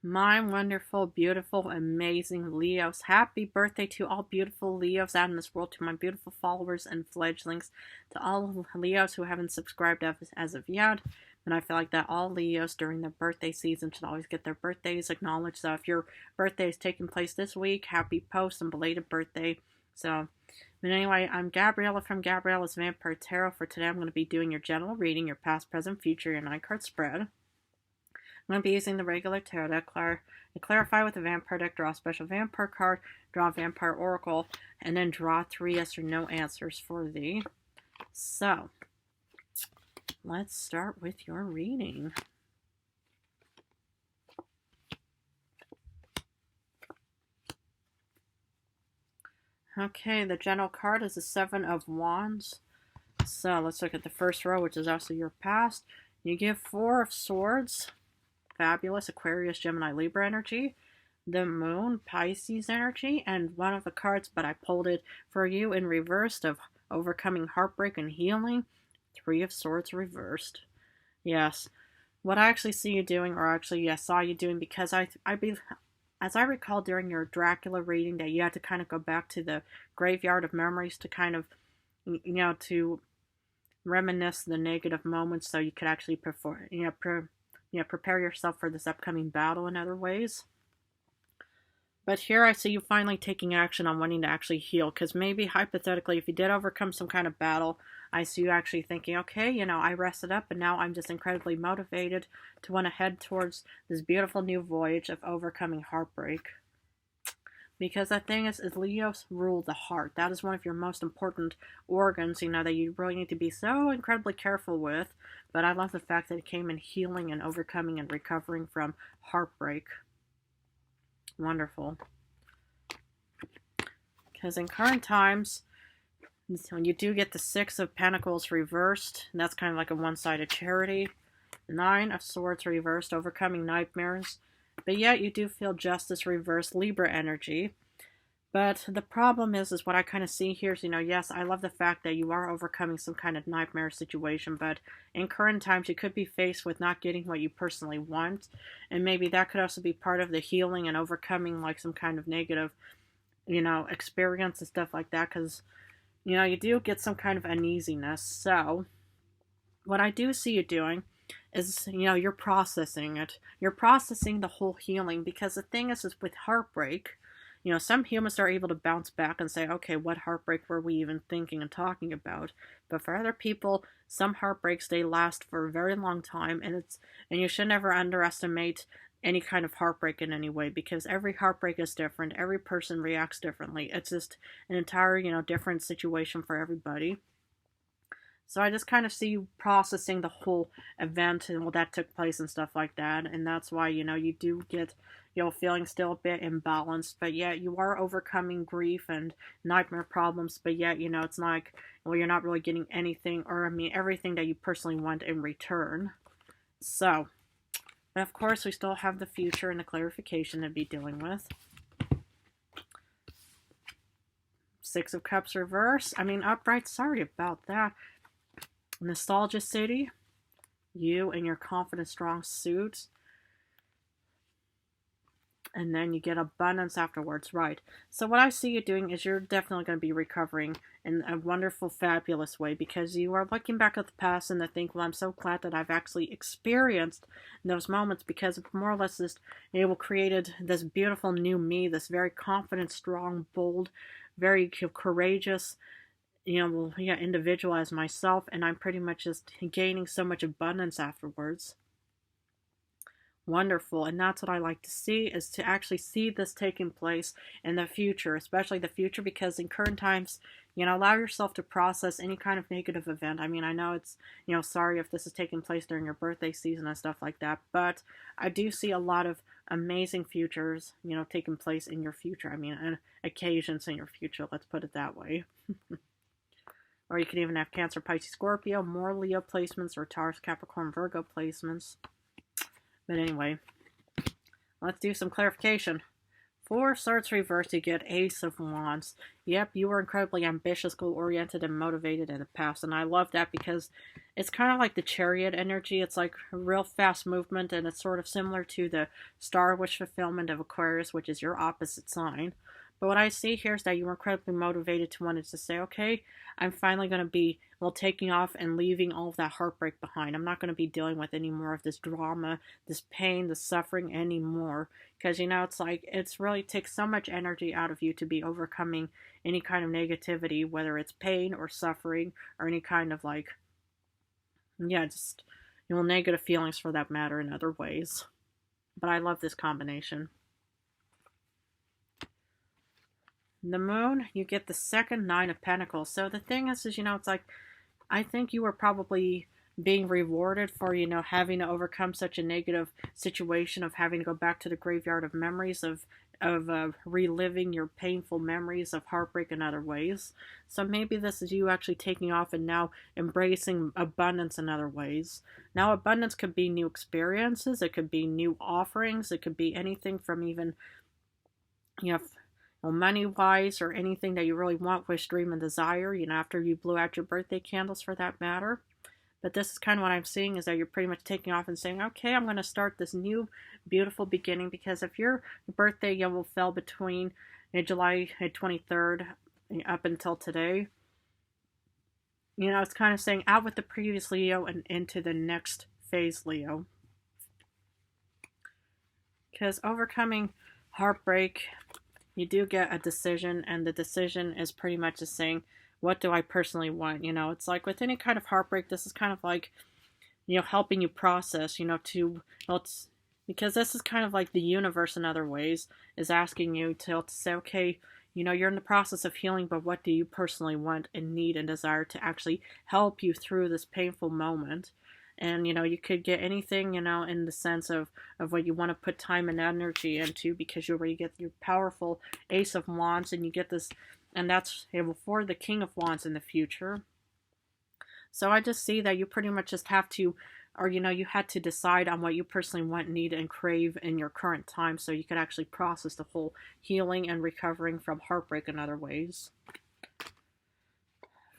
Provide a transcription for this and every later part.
My wonderful, beautiful, amazing Leos. Happy birthday to all beautiful Leos out in this world, to my beautiful followers and fledglings, to all Leos who haven't subscribed as of yet. And I feel like that all Leos during their birthday season should always get their birthdays acknowledged. So if your birthday is taking place this week, happy post and belated birthday. But anyway, I'm Gabriella from Gabriella's Vampire Tarot. For today, I'm going to be doing your general reading, your past, present, future, your 9-card spread. I'm going to be using the regular tarot deck to clarify with the vampire deck, draw a special vampire card, draw a vampire oracle, and then draw 3 yes or no answers for thee. So, let's start with your reading. Okay, the general card is the 7 of Wands. So, let's look at the first row, which is also your past. You get 4 of Swords. Fabulous Aquarius, Gemini, Libra energy, the Moon, Pisces energy, and one of the cards, but I pulled it for you in reversed, of overcoming heartbreak and healing. 3 of Swords reversed. Yes, what I actually see you doing, or actually, yes, saw you doing, because as I recall during your Dracula reading, that you had to kind of go back to the graveyard of memories to kind of, to reminisce the negative moments, so you could actually perform, prepare yourself for this upcoming battle in other ways. But here I see you finally taking action on wanting to actually heal, because maybe hypothetically, if you did overcome some kind of battle, I see you actually thinking, okay, I rested up and now I'm just incredibly motivated to want to head towards this beautiful new voyage of overcoming heartbreak. Because the thing is Leos rule the heart. That is one of your most important organs, that you really need to be so incredibly careful with. But I love the fact that it came in healing and overcoming and recovering from heartbreak. Wonderful. Because in current times, when you do get the 6 of Pentacles reversed, and that's kind of like a one-sided charity. 9 of Swords reversed, overcoming nightmares. But yet you do feel Justice reversed, Libra energy. But the problem is what I kind of see here is, yes, I love the fact that you are overcoming some kind of nightmare situation, but in current times you could be faced with not getting what you personally want, and maybe that could also be part of the healing and overcoming like some kind of negative, experience and stuff like that, because, you do get some kind of uneasiness. So, what I do see you doing is, you're processing it. You're processing the whole healing, because the thing is with heartbreak, some humans are able to bounce back and say, okay, what heartbreak were we even thinking and talking about? But for other people, some heartbreaks, they last for a very long time, and you should never underestimate any kind of heartbreak in any way, because every heartbreak is different. Every person reacts differently. It's just an entire, different situation for everybody. So I just kind of see you processing the whole event and what that took place and stuff like that. And that's why, you do get, feeling still a bit imbalanced. But yet you are overcoming grief and nightmare problems. But yet, it's not like, you're not really getting anything, or everything that you personally want in return. So, but of course, we still have the future and the clarification to be dealing with. 6 of Cups reverse. Upright, sorry about that. Nostalgia City, you and your confident, strong suit. And then you get abundance afterwards, right? So what I see you doing is you're definitely going to be recovering in a wonderful, fabulous way, because you are looking back at the past and think, well, I'm so glad that I've actually experienced those moments, because it more or less just, created this beautiful new me, this very confident, strong, bold, very courageous, individual as myself, and I'm pretty much just gaining so much abundance afterwards. Wonderful. And that's what I like to see, is to actually see this taking place in the future, especially the future, because in current times, allow yourself to process any kind of negative event. I know it's, sorry if this is taking place during your birthday season and stuff like that, but I do see a lot of amazing futures, taking place in your future. And occasions in your future, let's put it that way. Or you could even have Cancer, Pisces, Scorpio, more Leo placements, or Taurus, Capricorn, Virgo placements. But anyway, let's do some clarification Four Swords reversed, you get Ace of Wands. Yep, you were incredibly ambitious, goal-oriented, and motivated in the past, and I love that because it's kind of like the Chariot energy. It's like a real fast movement, and it's sort of similar to the Star Wish fulfillment of Aquarius, which is your opposite sign. But what I see here is that you were incredibly motivated to wanted to say, okay, I'm finally going to be, well, taking off and leaving all of that heartbreak behind. I'm not going to be dealing with any more of this drama, this pain, this suffering anymore. Because, you know, it's like, it's really takes so much energy out of you to be overcoming any kind of negativity, whether it's pain or suffering or any kind of like, yeah, just, you know, negative feelings for that matter in other ways. But I love this combination. The Moon, you get the second Nine of Pentacles. So the thing is, you know, it's like, I think you were probably being rewarded for, you know, having to overcome such a negative situation of having to go back to the graveyard of memories of reliving your painful memories of heartbreak in other ways. So maybe this is you actually taking off and now embracing abundance in other ways. Now abundance could be new experiences, it could be new offerings, it could be anything from even, you know, money-wise or anything that you really want, wish, dream, and desire, you know, after you blew out your birthday candles for that matter. But this is kind of what I'm seeing is that you're pretty much taking off and saying, okay, I'm going to start this new beautiful beginning, because if your birthday, you know, fell between July 23rd up until today, you know, it's kind of saying out with the previous Leo and into the next phase Leo. Because overcoming heartbreak, you do get a decision, and the decision is pretty much just saying, what do I personally want? You know, it's like with any kind of heartbreak, this is kind of like, you know, helping you process, you know, because this is kind of like the universe in other ways is asking you to say, okay, you know, you're in the process of healing, but what do you personally want and need and desire to actually help you through this painful moment? And, you know, you could get anything, you know, in the sense of what you want to put time and energy into, because you already get your powerful Ace of Wands, and you get this, and that's for the King of Wands in the future. So I just see that you pretty much just have to, or, you know, you had to decide on what you personally want, need, and crave in your current time so you could actually process the whole healing and recovering from heartbreak in other ways.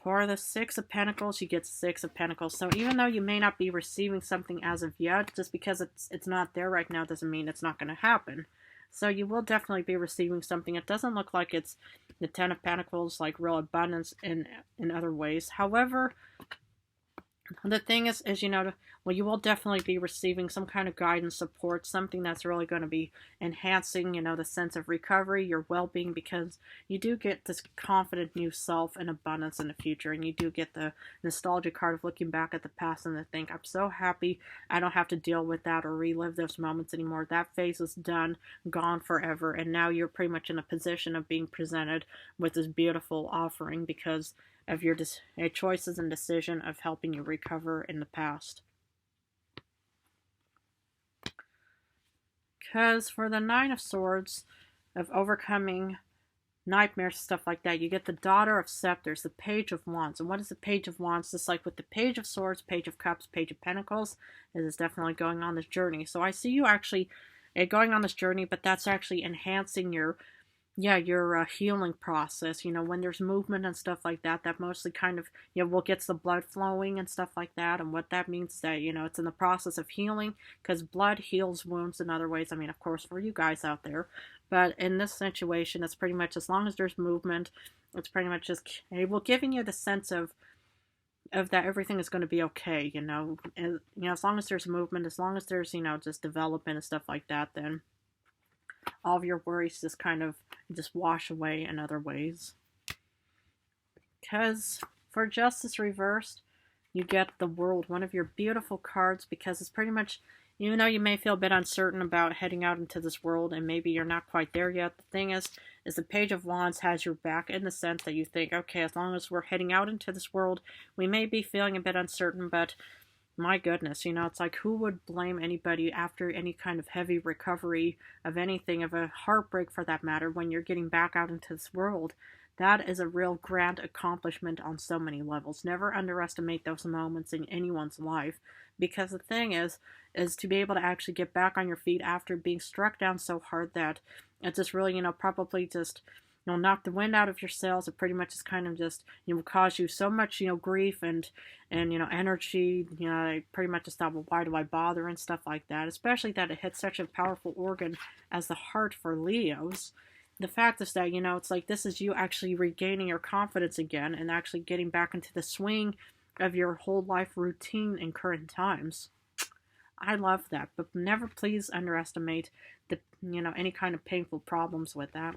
For the Six of Pentacles, you get Six of Pentacles. So even though you may not be receiving something as of yet, just because it's not there right now doesn't mean it's not going to happen. So you will definitely be receiving something. It doesn't look like it's the Ten of Pentacles, like real abundance in other ways. However, the thing is, you know, well, you will definitely be receiving some kind of guidance, support, something that's really going to be enhancing, you know, the sense of recovery, your well-being, because you do get this confident new self and abundance in the future, and you do get the nostalgia card of looking back at the past and to think, I'm so happy I don't have to deal with that or relive those moments anymore. That phase is done, gone forever, and now you're pretty much in a position of being presented with this beautiful offering because of your choices and decision of helping you recover in the past. Because for the Nine of Swords, of overcoming nightmares, stuff like that, you get the Daughter of Scepters, the Page of Wands. And what is the Page of Wands? Just like with the Page of Swords, Page of Cups, Page of Pentacles, it is definitely going on this journey. So I see you actually going on this journey, but that's actually enhancing your healing process. You know, when there's movement and stuff like that, that mostly kind of, you know, gets the blood flowing and stuff like that. And what that means is that, you know, it's in the process of healing, because blood heals wounds in other ways. I mean, of course, for you guys out there. But in this situation, it's pretty much as long as there's movement, it's pretty much just giving you the sense of that everything is going to be okay, you know. And, you know, as long as there's movement, as long as there's, you know, just development and stuff like that, then all of your worries just wash away in other ways. Because for Justice reversed, you get the World, one of your beautiful cards, because it's pretty much, even though you may feel a bit uncertain about heading out into this world and maybe you're not quite there yet, the thing is the Page of Wands has your back in the sense that you think, okay, as long as we're heading out into this world, we may be feeling a bit uncertain, but my goodness, you know, it's like, who would blame anybody after any kind of heavy recovery of anything, of a heartbreak for that matter, when you're getting back out into this world, That is a real grand accomplishment on so many levels. Never underestimate those moments in anyone's life, because the thing is to be able to actually get back on your feet after being struck down so hard that it just really, probably just, knock the wind out of your sails. It pretty much is kind of just, cause you so much, grief and, energy, pretty much just thought, well, why do I bother and stuff like that, especially that it hits such a powerful organ as the heart for Leos. The fact is that, it's like this is you actually regaining your confidence again and actually getting back into the swing of your whole life routine in current times. I love that, but never please underestimate the, any kind of painful problems with that.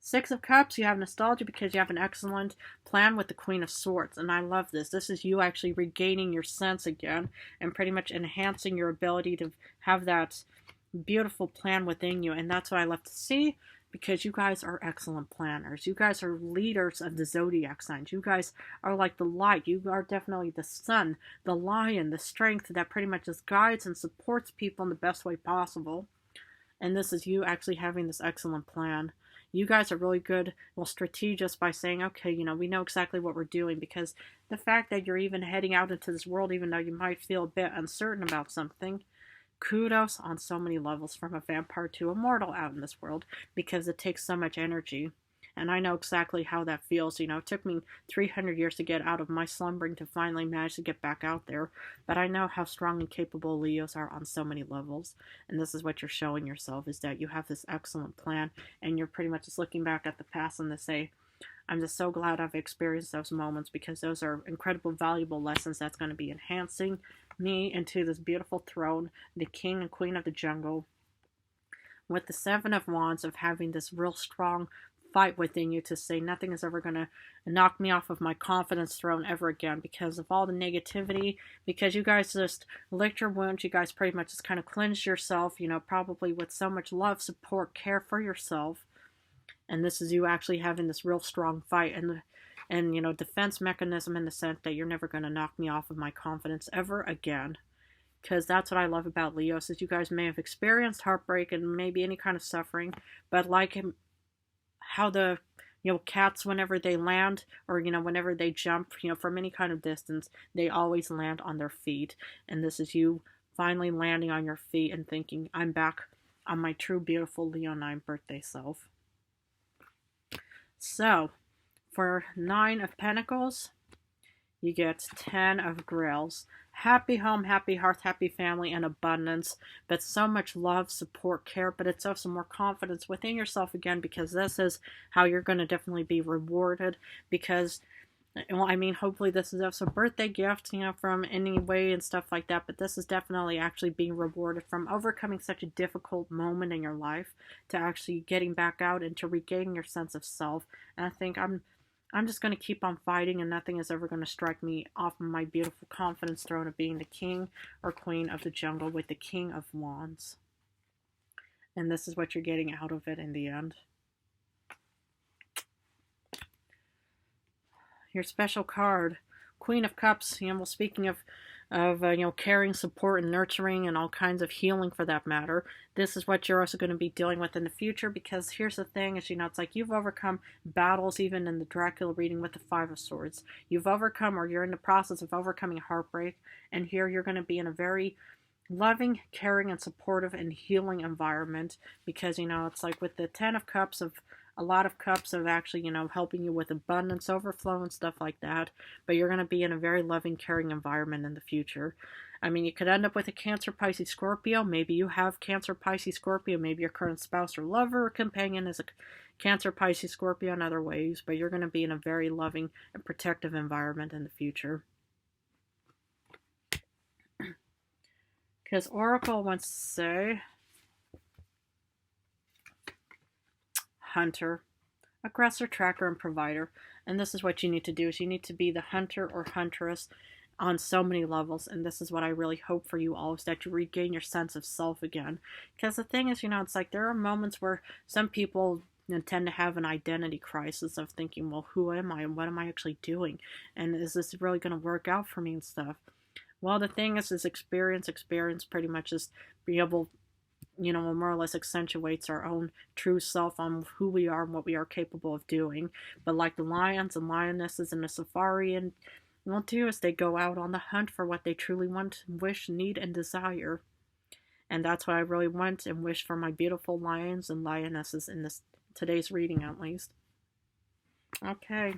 Six of Cups, you have nostalgia because you have an excellent plan with the Queen of Swords, and I love this. This is you actually regaining your sense again and pretty much enhancing your ability to have that beautiful plan within you, and that's what I love to see, because you guys are excellent planners. You guys are leaders of the zodiac signs. You guys are like the light. You are definitely the sun, the lion, the strength that pretty much just guides and supports people in the best way possible. And this is you actually having this excellent plan. You guys are really good, strategists by saying, okay, we know exactly what we're doing, because the fact that you're even heading out into this world, even though you might feel a bit uncertain about something, kudos on so many levels, from a vampire to a mortal out in this world, because it takes so much energy. And I know exactly how that feels. It took me 300 years to get out of my slumbering to finally manage to get back out there. But I know how strong and capable Leos are on so many levels. And this is what you're showing yourself, is that you have this excellent plan. And you're pretty much just looking back at the past and to say, I'm just so glad I've experienced those moments, because those are incredible, valuable lessons that's going to be enhancing me into this beautiful throne, the king and queen of the jungle, with the Seven of Wands, of having this real strong fight within you to say nothing is ever going to knock me off of my confidence throne ever again, because of all the negativity, because you guys just licked your wounds. You guys pretty much just kind of cleansed yourself, probably with so much love, support, care for yourself. And this is you actually having this real strong fight and defense mechanism, in the sense that you're never going to knock me off of my confidence ever again. Because that's what I love about Leos, is you guys may have experienced heartbreak and maybe any kind of suffering, but like how the cats, whenever they land, or whenever they jump from any kind of distance, they always land on their feet. And this is you finally landing on your feet and thinking, I'm back on my true beautiful Leonine birthday self. So for 9 of Pentacles, you get 10 of Grails. Happy home, happy hearth, happy family, and abundance. But so much love, support, care. But it's also more confidence within yourself again, because this is how you're going to definitely be rewarded. Because, hopefully this is also a birthday gift, from any way and stuff like that. But this is definitely actually being rewarded from overcoming such a difficult moment in your life to actually getting back out and to regaining your sense of self. And I think I'm just going to keep on fighting, and nothing is ever going to strike me off of my beautiful confidence throne of being the king or queen of the jungle with the King of Wands. And this is what you're getting out of it in the end. Your special card, Queen of Cups. Speaking of caring, support, and nurturing, and all kinds of healing for that matter. This is what you're also going to be dealing with in the future, because here's the thing, is it's like you've overcome battles even in the Dracula reading with the Five of Swords. You've overcome, or you're in the process of overcoming heartbreak, and here you're going to be in a very loving, caring, and supportive and healing environment, because it's like with the 10 of Cups, of a lot of cups of actually, helping you with abundance, overflow, and stuff like that. But you're going to be in a very loving, caring environment in the future. You could end up with a Cancer, Pisces, Scorpio. Maybe you have Cancer, Pisces, Scorpio. Maybe your current spouse or lover or companion is a Cancer, Pisces, Scorpio in other ways. But you're going to be in a very loving and protective environment in the future. Because Oracle wants to say, hunter, aggressor, tracker, and provider. And this is what you need to do, is you need to be the hunter or huntress on so many levels. And this is what I really hope for you all, is that you regain your sense of self again. Because the thing is, it's like there are moments where some people tend to have an identity crisis of thinking, well, who am I and what am I actually doing? And is this really going to work out for me and stuff? Well, the thing is experience pretty much is be able more or less accentuates our own true self on who we are and what we are capable of doing. But like the lions and lionesses in the safari and will do is they go out on the hunt for what they truly want, wish, need, and desire. And that's what I really want and wish for my beautiful lions and lionesses in this today's reading, at least. Okay.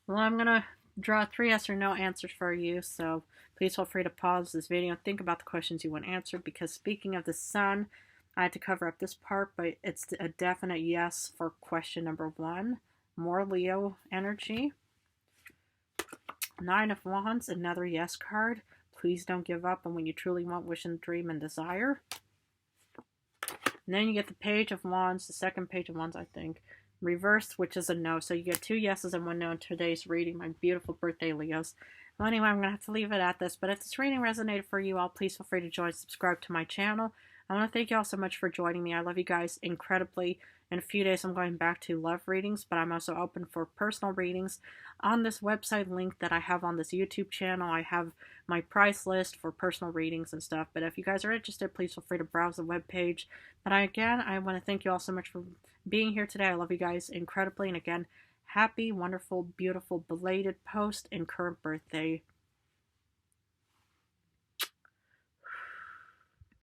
Well, I'm going to draw 3 yes or no answers for you, so please feel free to pause this video and think about the questions you want answered, because speaking of the sun, I had to cover up this part, but it's a definite yes for question number 1. More Leo energy. 9 of Wands, another yes card. Please don't give up on what you truly want, wish, and dream, and desire. And then you get the Page of Wands, the second Page of Wands, I think. Reversed, which is a no. So you get 2 yeses and 1 no in today's reading, my beautiful birthday Leos. Well, anyway, I'm going to have to leave it at this. But if this reading resonated for you all, please feel free to join, subscribe to my channel. I want to thank you all so much for joining me. I love you guys incredibly. In a few days, I'm going back to love readings, but I'm also open for personal readings. On this website link that I have on this YouTube channel, I have my price list for personal readings and stuff. But if you guys are interested, please feel free to browse the webpage. But again, I want to thank you all so much for being here today. I love you guys incredibly. And again, happy, wonderful, beautiful, belated post and current birthday.